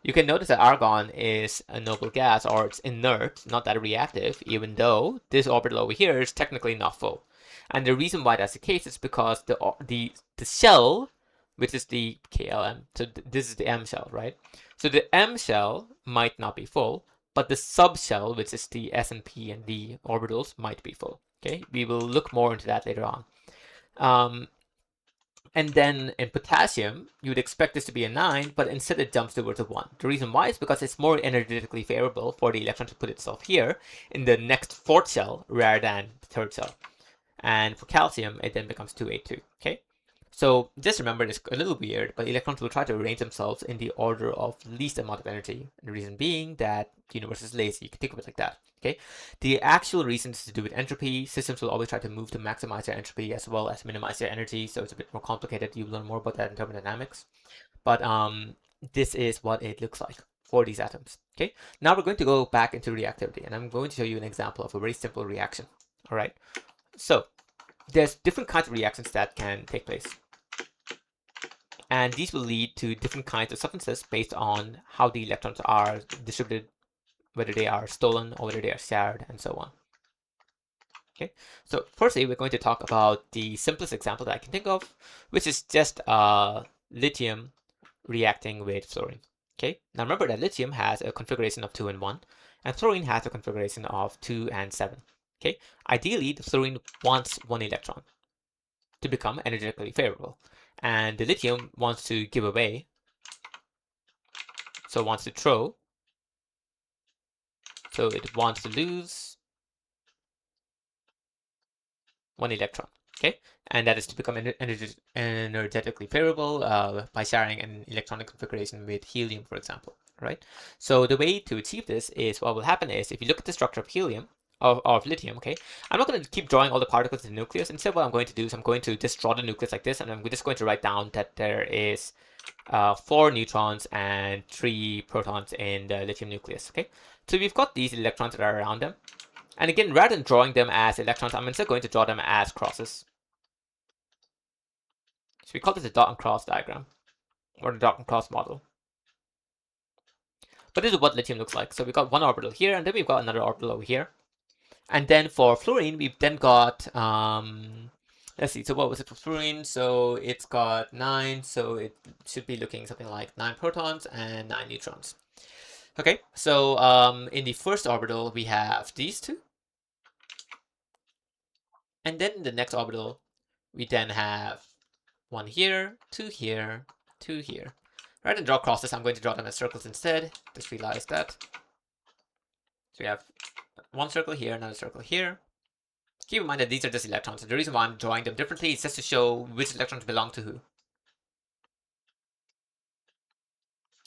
You can notice that argon is a noble gas, or it's inert, not that reactive, even though this orbital over here is technically not full. And the reason why that's the case is because the shell, which is the KLM, so this is the M shell, right? So the M shell might not be full, but the subshell, which is the S and P and D orbitals, might be full. Okay, we will look more into that later on. And then in potassium, you would expect this to be a 9, but instead it jumps towards a 1. The reason why is because it's more energetically favorable for the electron to put itself here in the next fourth shell rather than the third shell. And for calcium, it then becomes 282. Okay, so just remember, it's a little weird, but electrons will try to arrange themselves in the order of least amount of energy. The reason being that the universe is lazy. You can think of it like that. Okay, the actual reason is to do with entropy. Systems will always try to move to maximize their entropy as well as minimize their energy, so it's a bit more complicated. You'll learn more about that in thermodynamics. But this is what it looks like for these atoms. Okay, now we're going to go back into reactivity, and I'm going to show you an example of a very simple reaction. All right, so there's different kinds of reactions that can take place. And these will lead to different kinds of substances based on how the electrons are distributed, whether they are stolen or whether they are shared, and so on. Okay, so firstly, we're going to talk about the simplest example that I can think of, which is just lithium reacting with fluorine. Okay, now remember that lithium has a configuration of 2 and 1, and fluorine has a configuration of 2 and 7. Okay, ideally, the fluorine wants 1 electron to become energetically favorable, and the lithium wants to give away, so it wants to throw, so it wants to lose 1 electron. Okay, and that is to become energetically favorable by sharing an electronic configuration with helium, for example. Right. So the way to achieve this is, what will happen is, if you look at the structure of helium, of lithium, okay, I'm not going to keep drawing all the particles in the nucleus. Instead, what I'm going to do is I'm going to just draw the nucleus like this, and I'm just going to write down that there is 4 neutrons and 3 protons in the lithium nucleus. Okay, so we've got these electrons that are around them. And again, rather than drawing them as electrons, I'm instead going to draw them as crosses. So we call this a dot and cross diagram, or the dot and cross model. But this is what lithium looks like. So we've got one orbital here, and then we've got another orbital over here. And then for fluorine, we've then got Let's see, so what was it for fluorine? So it's got 9, so it should be looking something like 9 protons and 9 neutrons. Okay, so in the first orbital, we have these two. And then in the next orbital, we then have one here, two here, two here. Rather than draw crosses, I'm going to draw them as circles instead. Just realize that. So we have one circle here, another circle here. Keep in mind that these are just electrons. So the reason why I'm drawing them differently is just to show which electrons belong to who.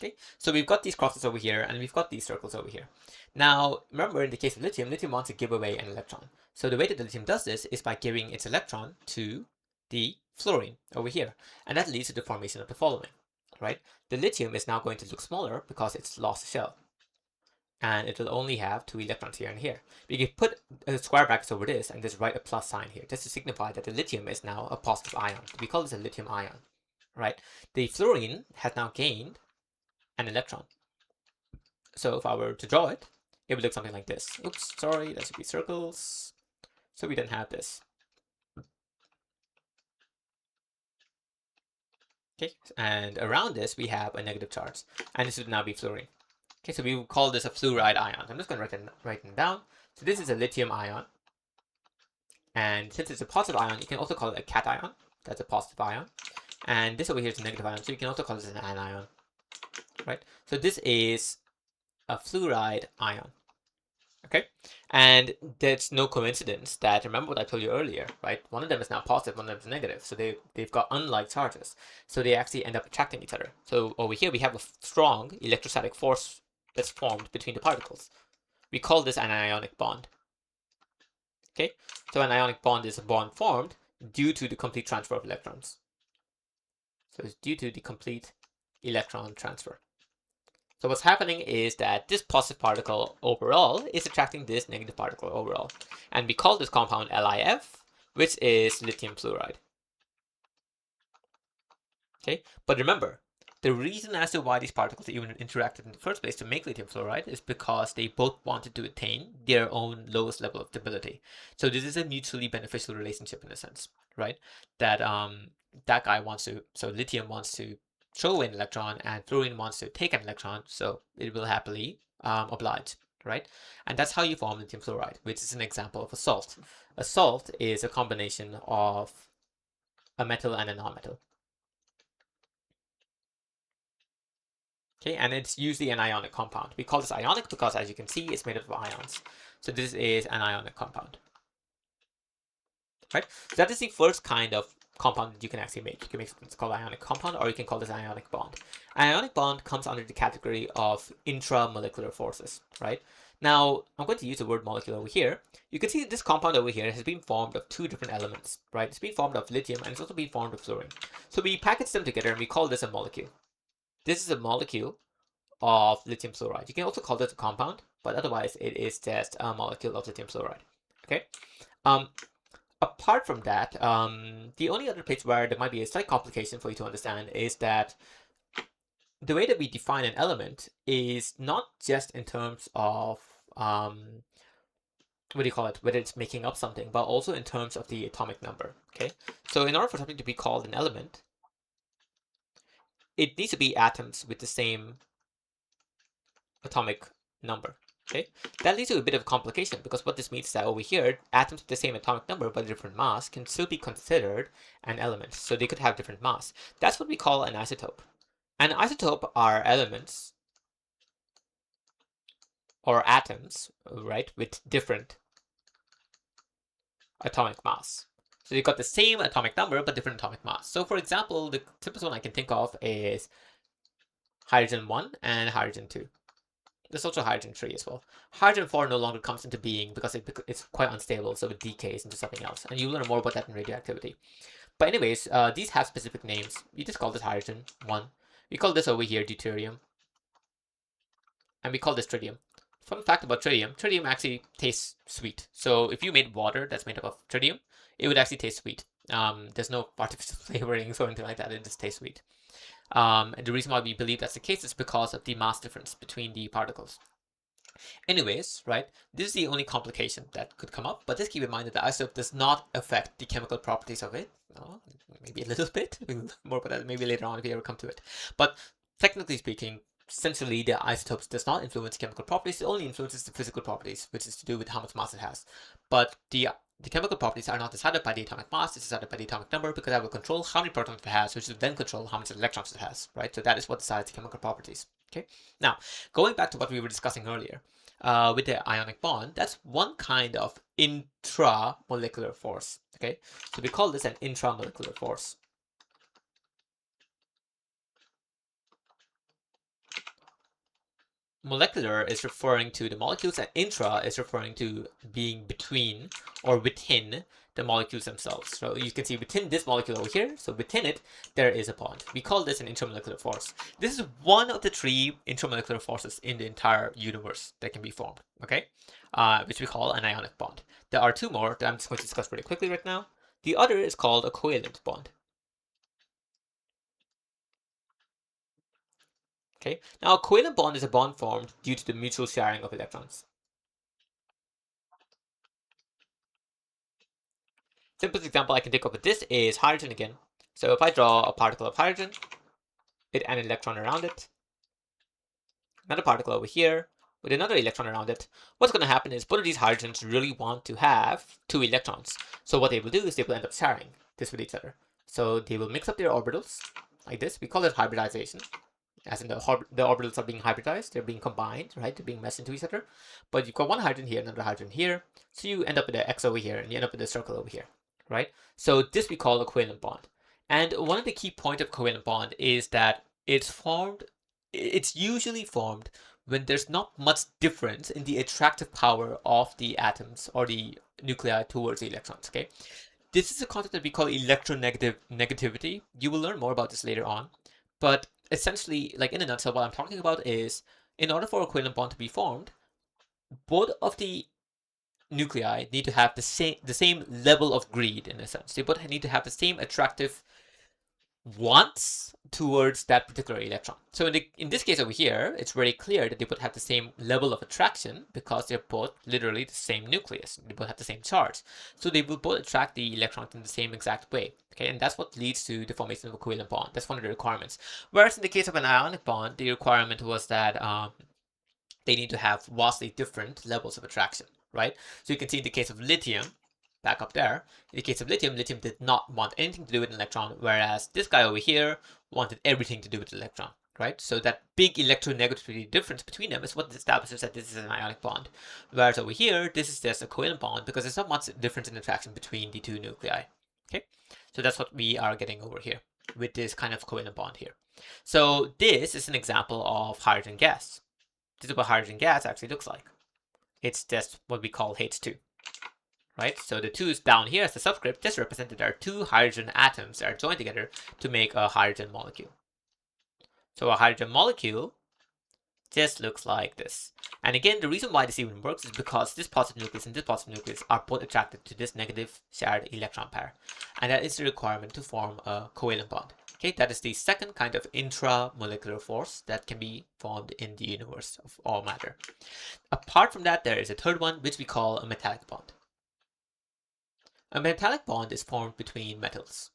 Okay, so we've got these crosses over here, and we've got these circles over here. Now, remember in the case of lithium, lithium wants to give away an electron. So the way that the lithium does this is by giving its electron to the fluorine over here. And that leads to the formation of the following, right? The lithium is now going to look smaller because it's lost a shell. And it will only have 2 electrons here and here. We can put square brackets over this and just write a plus sign here, just to signify that the lithium is now a positive ion. We call this a lithium ion, right? The fluorine has now gained an electron. So if I were to draw it, it would look something like this. Oops, sorry, that should be circles. So we don't have this. Okay, and around this we have a negative charge, and this would now be fluorine. Okay, so we will call this a fluoride ion. I'm just going to write them down. So this is a lithium ion, and since it's a positive ion, you can also call it a cation. That's a positive ion. And this over here is a negative ion, so you can also call this an anion, right? So this is a fluoride ion. Okay, and there's no coincidence that, remember what I told you earlier, right? One of them is now positive, one of them is negative. So they've got unlike charges. So they actually end up attracting each other. So over here we have a strong electrostatic force that's formed between the particles. We call this an ionic bond. Okay, so an ionic bond is a bond formed due to the complete transfer of electrons. So it's due to the complete electron transfer. So what's happening is that this positive particle overall is attracting this negative particle overall. And we call this compound LiF, which is lithium fluoride. Okay, but remember, the reason as to why these particles even interacted in the first place to make lithium fluoride is because they both wanted to attain their own lowest level of stability. So this is a mutually beneficial relationship in a sense, right? That that guy wants to, so lithium wants to throw away an electron and fluorine wants to take an electron, so it will happily oblige, right? And that's how you form lithium fluoride, which is an example of a salt. A salt is a combination of a metal and a non-metal. Okay, and it's usually an ionic compound. We call this ionic because, as you can see, it's made up of ions. So this is an ionic compound, right? So that is the first kind of compound that you can actually make. You can make something that's called ionic compound, or you can call this an ionic bond. An ionic bond comes under the category of intramolecular forces, right? Now, I'm going to use the word molecule over here. You can see that this compound over here has been formed of 2 different elements, right? It's been formed of lithium, and it's also been formed of fluorine. So we package them together, and we call this a molecule. This is a molecule of lithium fluoride. You can also call this a compound, but otherwise it is just a molecule of lithium fluoride. Okay. Apart from that, the only other place where there might be a slight complication for you to understand is that the way that we define an element is not just in terms of what do you call it, whether it's making up something, but also in terms of the atomic number. Okay. So in order for something to be called an element, it needs to be atoms with the same atomic number. Okay, that leads to a bit of complication because what this means is that over here, atoms with the same atomic number but different mass can still be considered an element. So they could have different mass. That's what we call an isotope. An isotope are elements or atoms, right, with different atomic mass. So you've got the same atomic number but different atomic mass. So for example, the simplest one I can think of is hydrogen 1 and hydrogen 2. There's also hydrogen 3 as well. Hydrogen 4 no longer comes into being because it's quite unstable, so it decays into something else. And you'll learn more about that in radioactivity. But anyways, these have specific names. We just call this hydrogen 1. We call this over here deuterium. And we call this tritium. Fun fact about tritium, tritium actually tastes sweet. So if you made water that's made up of tritium, it would actually taste sweet. There's no artificial flavorings or anything like that, it just tastes sweet. And the reason why we believe that's the case is because of the mass difference between the particles. Anyways, right, this is the only complication that could come up, but just keep in mind that the isotope does not affect the chemical properties of it. Well, maybe a little bit. We'll learn more about that maybe later on if we ever come to it. But technically speaking, essentially the isotopes does not influence chemical properties. It only influences the physical properties, which is to do with how much mass it has. But the chemical properties are not decided by the atomic mass, it's decided by the atomic number, because that will control how many protons it has, which will then control how many electrons it has, right? So that is what decides the chemical properties. Okay. Now, going back to what we were discussing earlier, with the ionic bond, that's one kind of intramolecular force. Okay, so we call this an intramolecular force. Molecular is referring to the molecules, and intra is referring to being between or within the molecules themselves. So you can see within this molecule over here, so within it, there is a bond. We call this an intramolecular force. This is one of the 3 intramolecular forces in the entire universe that can be formed, okay? Which we call an ionic bond. There are 2 more that I'm just going to discuss really quickly right now. The other is called a covalent bond. Okay, now a covalent bond is a bond formed due to the mutual sharing of electrons. Simplest example I can think of with this is hydrogen again. So if I draw a particle of hydrogen, with an electron around it, another particle over here with another electron around it, what's going to happen is both of these hydrogens really want to have 2 electrons. So what they will do is they will end up sharing this with each other. So they will mix up their orbitals like this. We call it hybridization, as in the orbitals are being hybridized, they're being combined, right? They're being meshed into each other. But you've got one hydrogen here, another hydrogen here, so you end up with an X over here, and you end up with a circle over here, right? So this we call a covalent bond. And one of the key points of covalent bond is that it's usually formed when there's not much difference in the attractive power of the atoms or the nuclei towards the electrons, okay? This is a concept that we call electronegativity. You will learn more about this later on. But essentially, like in a nutshell, what I'm talking about is in order for a covalent bond to be formed, both of the nuclei need to have the same level of greed in a sense. They both need to have the same attractive wants towards that particular electron. So in this case over here, it's very clear that they both have the same level of attraction because they're both literally the same nucleus. They both have the same charge. So they will both attract the electrons in the same exact way. Okay, and that's what leads to the formation of a covalent bond. That's one of the requirements. Whereas in the case of an ionic bond, the requirement was that they need to have vastly different levels of attraction, right? So you can see in the case of lithium, back up there, in the case of lithium, lithium did not want anything to do with an electron, whereas this guy over here wanted everything to do with the electron, right? So that big electronegativity difference between them is what establishes that this is an ionic bond. Whereas over here, this is just a covalent bond because there's not much difference in attraction between the 2 nuclei, okay? So that's what we are getting over here with this kind of covalent bond here. So this is an example of hydrogen gas. This is what hydrogen gas actually looks like. It's just what we call H2. Right? So the 2's down here as the subscript just represent that there are 2 hydrogen atoms that are joined together to make a hydrogen molecule. So a hydrogen molecule just looks like this. And again, the reason why this even works is because this positive nucleus and this positive nucleus are both attracted to this negative shared electron pair. And that is the requirement to form a covalent bond. Okay, that is the second kind of intramolecular force that can be formed in the universe of all matter. Apart from that, there is a third one, which we call a metallic bond. A metallic bond is formed between metals.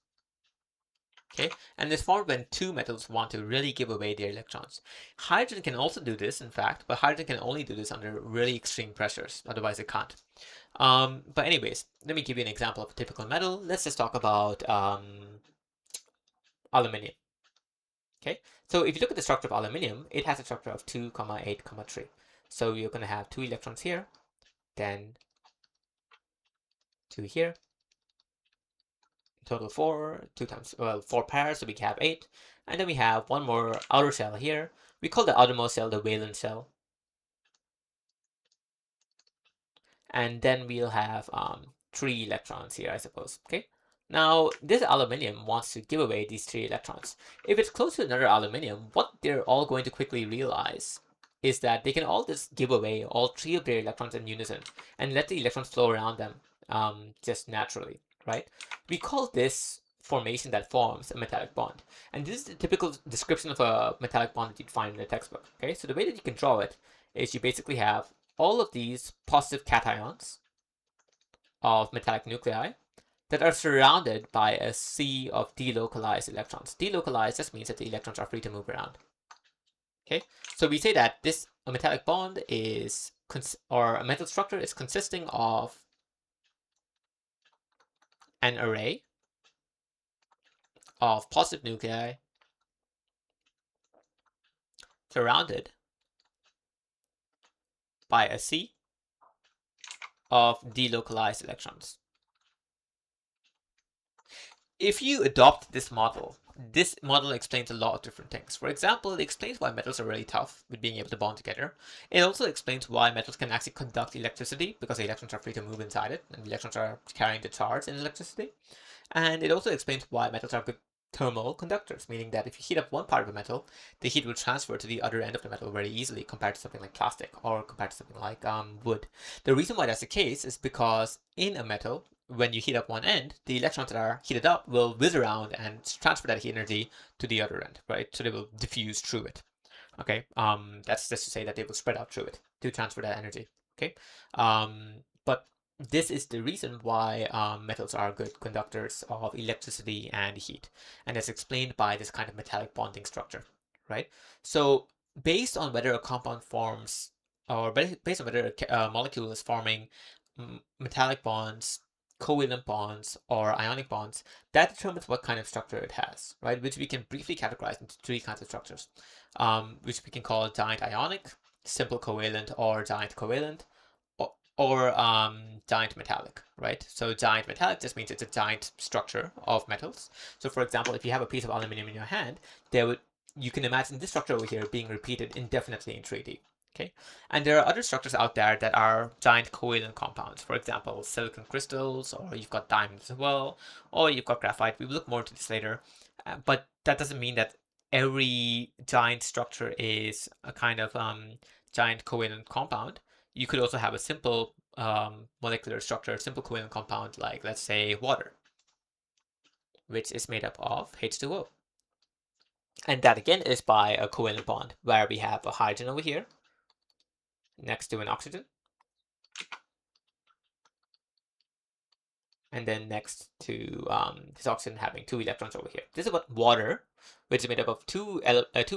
Okay, and it's formed when 2 metals want to really give away their electrons. Hydrogen can also do this, in fact, but hydrogen can only do this under really extreme pressures, otherwise it can't. But anyways, let me give you an example of a typical metal. Let's just talk about aluminium. Okay, so if you look at the structure of aluminium, it has a structure of 2, 8, 3. So you're going to have 2 electrons here, then 2 here, total 4, 2 times, well, 4 pairs, so we can have 8. And then we have one more outer shell here. We call the outermost shell the valence shell. And then we'll have 3 electrons here, I suppose. Okay. Now, this aluminium wants to give away these 3 electrons. If it's close to another aluminium, what they're all going to quickly realize is that they can all just give away all 3 of their electrons in unison and let the electrons flow around them just naturally, right? We call this formation that forms a metallic bond. And this is the typical description of a metallic bond that you'd find in a textbook. Okay, so the way that you can draw it is you basically have all of these positive cations of metallic nuclei that are surrounded by a sea of delocalized electrons. Delocalized just means that the electrons are free to move around. Okay, so we say that this a metallic bond is, or a metal structure is consisting of an array of positive nuclei surrounded by a sea of delocalized electrons. If you adopt this model explains a lot of different things. For example, it explains why metals are really tough with being able to bond together. It also explains why metals can actually conduct electricity because the electrons are free to move inside it, and the electrons are carrying the charge in electricity. And it also explains why metals are good thermal conductors, meaning that if you heat up one part of a metal, the heat will transfer to the other end of the metal very easily compared to something like plastic or compared to something like wood. The reason why that's the case is because in a metal, when you heat up one end, the electrons that are heated up will whiz around and transfer that heat energy to the other end, right? So they will diffuse through it. Okay, that's just to say that they will spread out through it to transfer that energy. Okay, but this is the reason why metals are good conductors of electricity and heat, and it's explained by this kind of metallic bonding structure, right? So based on whether a compound forms, or based on whether a molecule is forming metallic bonds, covalent bonds, or ionic bonds, that determines what kind of structure it has, right? Which we can briefly categorize into three kinds of structures, which we can call giant ionic, simple covalent, or giant covalent, or giant metallic, right? So giant metallic just means it's a giant structure of metals. So for example, if you have a piece of aluminum in your hand, you can imagine this structure over here being repeated indefinitely in 3D. Okay, and there are other structures out there that are giant covalent compounds. For example, silicon crystals, or you've got diamonds as well, or you've got graphite. We will look more into this later, but that doesn't mean that every giant structure is a kind of giant covalent compound. You could also have a simple molecular structure, simple covalent compound, like let's say water, which is made up of H2O. And that again is by a covalent bond, where we have a hydrogen over here next to an oxygen, and then next to this oxygen having two electrons over here. This is what water, which is made up of two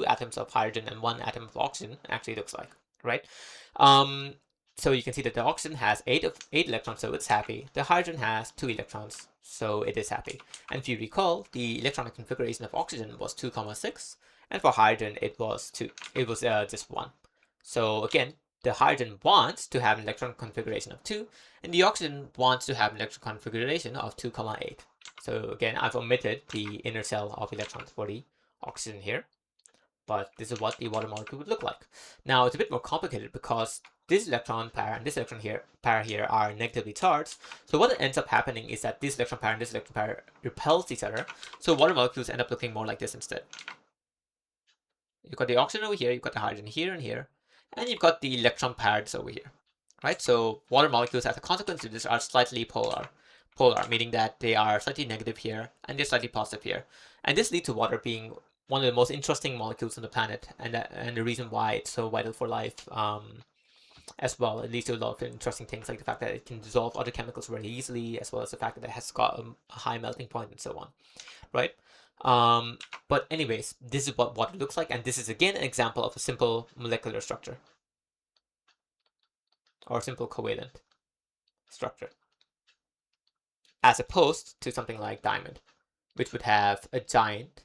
atoms of hydrogen and one atom of oxygen, actually looks like, right? Um, so you can see that the oxygen has eight electrons, so it's happy. The hydrogen has two electrons, so it is happy. And if you recall, the electronic configuration of oxygen was 2,6, and for hydrogen it was two. It was just one. So again, the hydrogen wants to have an electron configuration of 2, and the oxygen wants to have an electron configuration of 2,8. So again, I've omitted the inner shell of electrons for the oxygen here, but this is what the water molecule would look like. Now it's a bit more complicated because this electron pair and this electron pair here are negatively charged. So what ends up happening is that this electron pair and this electron pair repels each other. So water molecules end up looking more like this instead. You've got the oxygen over here, you've got the hydrogen here and here, and you've got the electron pairs over here, right? So water molecules as a consequence of this are slightly polar, meaning that they are slightly negative here and they're slightly positive here. And this leads to water being one of the most interesting molecules on the planet, and the reason why it's so vital for life as well. It leads to a lot of interesting things, like the fact that it can dissolve other chemicals very easily, as well as the fact that it has got a high melting point and so on, right? But anyways, this is what water looks like, and this is again an example of a simple molecular structure, or simple covalent structure, as opposed to something like diamond, which would have a giant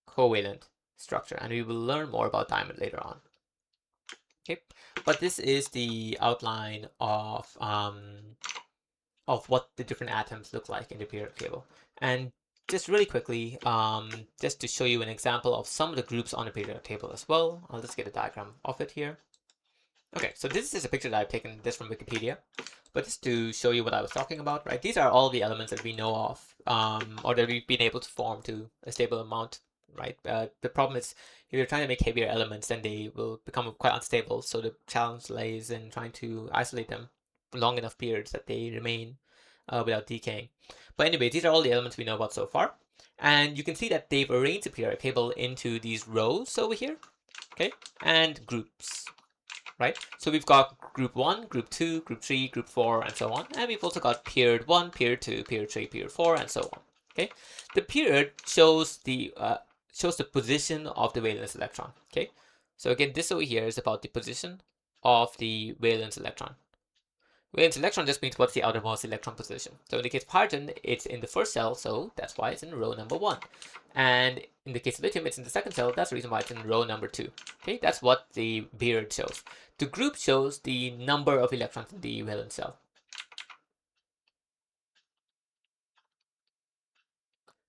covalent structure, and we will learn more about diamond later on. Okay, but this is the outline of what the different atoms look like in the periodic table. And just really quickly, just to show you an example of some of the groups on the periodic table as well, I'll just get a diagram of it here. Okay, so this is a picture that I've taken this from Wikipedia, but just to show you what I was talking about, right? These are all the elements that we know of, or that we've been able to form to a stable amount, right? The problem is if you're trying to make heavier elements, then they will become quite unstable. So the challenge lays in trying to isolate them for long enough periods that they remain without decaying. But anyway, these are all the elements we know about so far. And you can see that they've arranged the periodic table into these rows over here, okay, and groups, right? So we've got group 1, group 2, group 3, group 4, and so on. And we've also got period 1, period 2, period 3, period 4, and so on, okay? The period shows the position of the valence electron, okay? So again, this over here is about the position of the valence electron. Valence electron just means what's the outermost electron position. So in the case of hydrogen, it's in the first cell, so that's why it's in row number 1. And in the case of lithium, it's in the second cell, that's the reason why it's in row number 2. Okay, that's what the period shows. The group shows the number of electrons in the valence cell.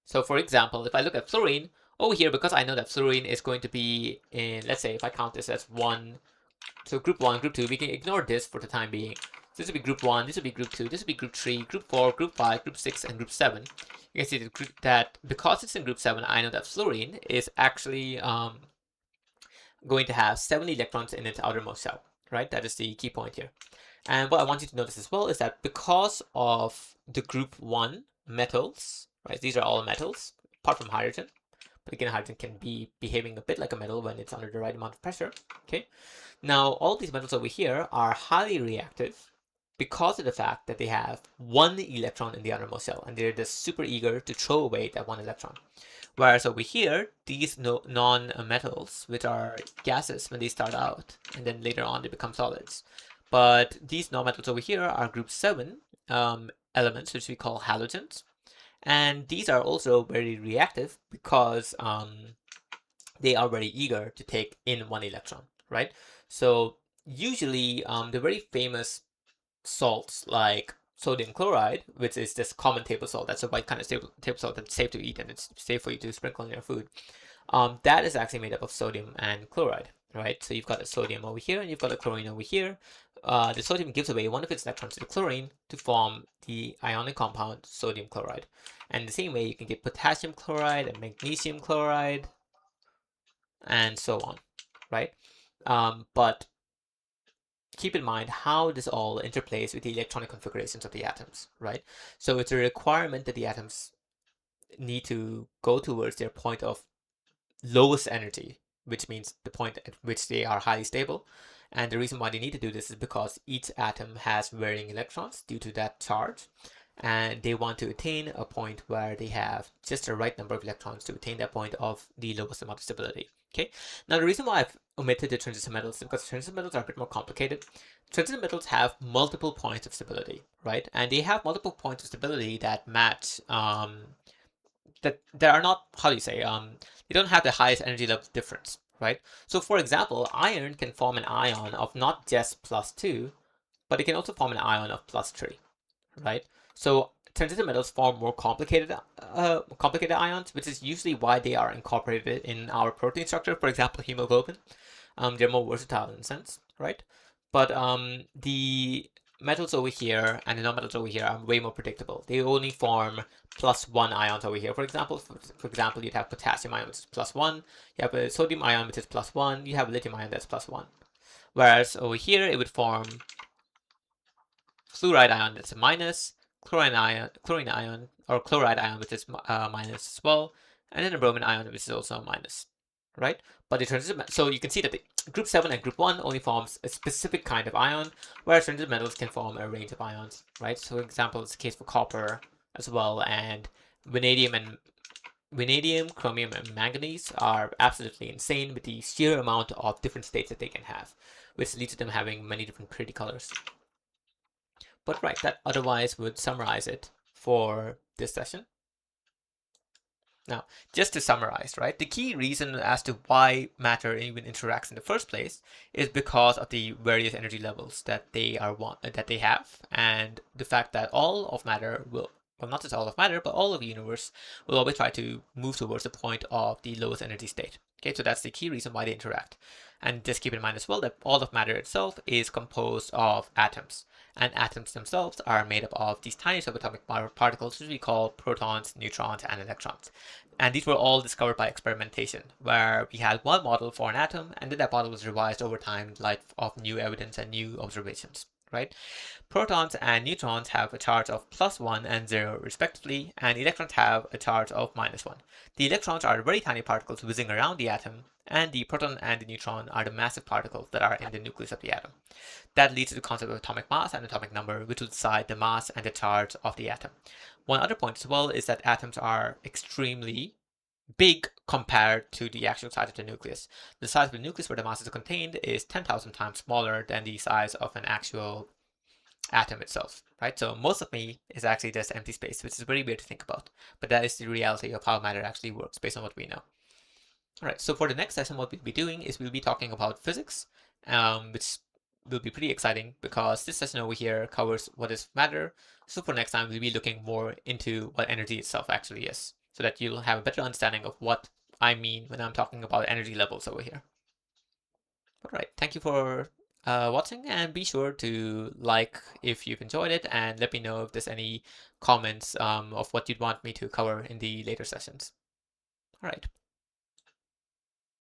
So for example, if I look at fluorine, over here, because I know that fluorine is going to be in, let's say if I count this as 1, so group 1, group 2, we can ignore this for the time being. So this would be group 1, this would be group 2, this would be group 3, group 4, group 5, group 6, and group 7. You can see that because it's in group 7, I know that fluorine is actually going to have 7 electrons in its outermost shell, right? That is the key point here. And what I want you to notice as well is that because of the group 1 metals, right? These are all metals, apart from hydrogen. But again, hydrogen can be behaving a bit like a metal when it's under the right amount of pressure, okay? Now, all these metals over here are highly reactive because of the fact that they have 1 electron in the outermost shell, and they're just super eager to throw away that 1 electron. Whereas over here, these non-metals, which are gases when they start out, and then later on they become solids. But these non-metals over here are group 7 elements, which we call halogens. And these are also very reactive because they are very eager to take in 1 electron, right? So usually the very famous salts like sodium chloride, which is just common table salt, that's a white kind of table salt that's safe to eat and it's safe for you to sprinkle in your food. That is actually made up of sodium and chloride, right? So you've got a sodium over here and you've got a chlorine over here. The sodium gives away one of its electrons to the chlorine to form the ionic compound sodium chloride. And the same way you can get potassium chloride and magnesium chloride and so on, right? But keep in mind how this all interplays with the electronic configurations of the atoms, right? So it's a requirement that the atoms need to go towards their point of lowest energy, which means the point at which they are highly stable. And the reason why they need to do this is because each atom has varying electrons due to that charge. And they want to attain a point where they have just the right number of electrons to attain that point of the lowest amount of stability. Okay. Now the reason why I've omitted the transition metals is because transition metals are a bit more complicated. Transition metals have multiple points of stability, right? And they have multiple points of stability that match that are not, how do you say, they don't have the highest energy level difference, right? So for example, iron can form an ion of not just +2, but it can also form an ion of +3, right? So transition metals form more complicated ions, which is usually why they are incorporated in our protein structure. For example, hemoglobin. They're more versatile in a sense, right? But the metals over here and the non-metals over here are way more predictable. They only form +1 ions over here. For example, you'd have potassium ion, which is +1. You have a sodium ion, which is +1. You have a lithium ion that's +1. Whereas over here, it would form fluoride ion that's a minus, chlorine ion, or chloride ion, which is minus as well, and then a bromine ion, which is also a minus, right? But the transition, so you can see that the group 7 and group 1 only forms a specific kind of ion, whereas transition metals can form a range of ions, right? So for example, it's the case for copper as well, and vanadium, chromium, and manganese are absolutely insane with the sheer amount of different states that they can have, which leads to them having many different pretty colors. But right, that otherwise would summarize it for this session. Now, just to summarize, right, the key reason as to why matter even interacts in the first place is because of the various energy levels that they have, and the fact that all of matter will, well, not just all of matter, but all of the universe will always try to move towards the point of the lowest energy state. Okay, so that's the key reason why they interact. And just keep in mind as well that all of matter itself is composed of atoms. And atoms themselves are made up of these tiny subatomic particles, which we call protons, neutrons, and electrons. And these were all discovered by experimentation, where we had one model for an atom, and then that model was revised over time in light of new evidence and new observations. right? Protons and neutrons have a charge of +1 and 0 respectively, and electrons have a charge of -1. The electrons are very tiny particles whizzing around the atom, and the proton and the neutron are the massive particles that are in the nucleus of the atom. That leads to the concept of atomic mass and atomic number, which will decide the mass and the charge of the atom. One other point as well is that atoms are extremely big compared to the actual size of the nucleus. The size of the nucleus where the mass is contained is 10,000 times smaller than the size of an actual atom itself, right? So most of me is actually just empty space, which is very weird to think about. But that is the reality of how matter actually works based on what we know. All right, so for the next session, what we'll be doing is we'll be talking about physics, which will be pretty exciting because this session over here covers what is matter. So for next time, we'll be looking more into what energy itself actually is, so that you'll have a better understanding of what I mean when I'm talking about energy levels over here. All right, thank you for watching, and be sure to like if you've enjoyed it, and let me know if there's any comments of what you'd want me to cover in the later sessions. All right.